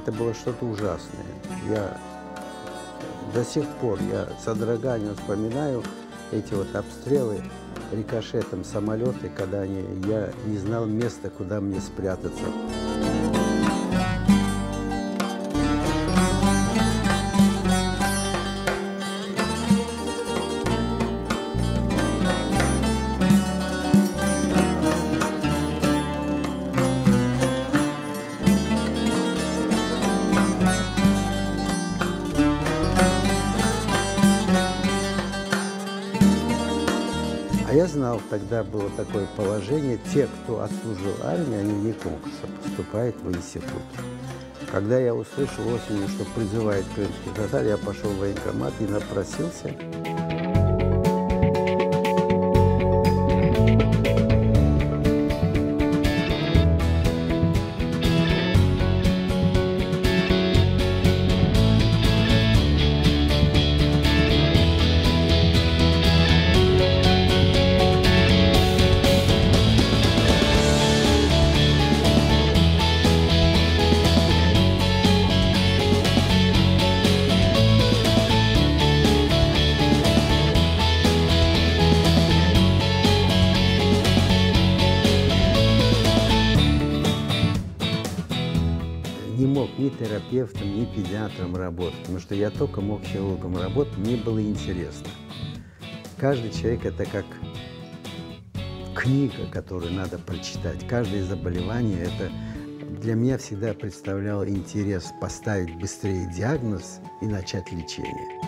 это было что-то ужасное. Я до сих пор с содроганием вспоминаю эти вот обстрелы рикошетом самолеты, когда я не знал места, куда мне спрятаться. Я знал, тогда было такое положение, те, кто отслужил армию, они вне конкурса поступают в институт. Когда я услышал осенью, что призывает крымских татар, я пошел в военкомат и напросился. Не мог ни терапевтом, ни педиатром работать, потому что я только мог хирургом работать, мне было интересно. Каждый человек – это как книга, которую надо прочитать. Каждое заболевание – это для меня всегда представляло интерес поставить быстрее диагноз и начать лечение.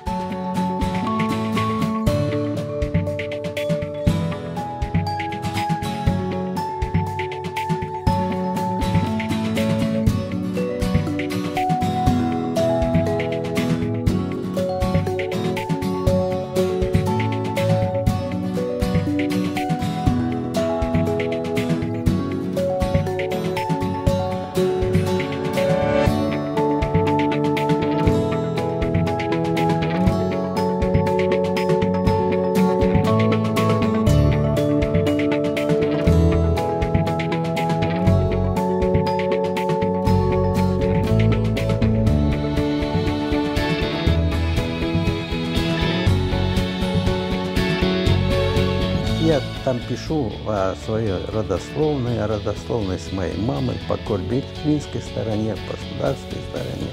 Я там пишу о своей родословной, о родословной с моей мамой по кольбекинской стороне, по сударской стороне,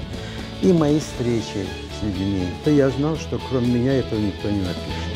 и мои встречи с людьми. То я знал, что кроме меня этого никто не напишет.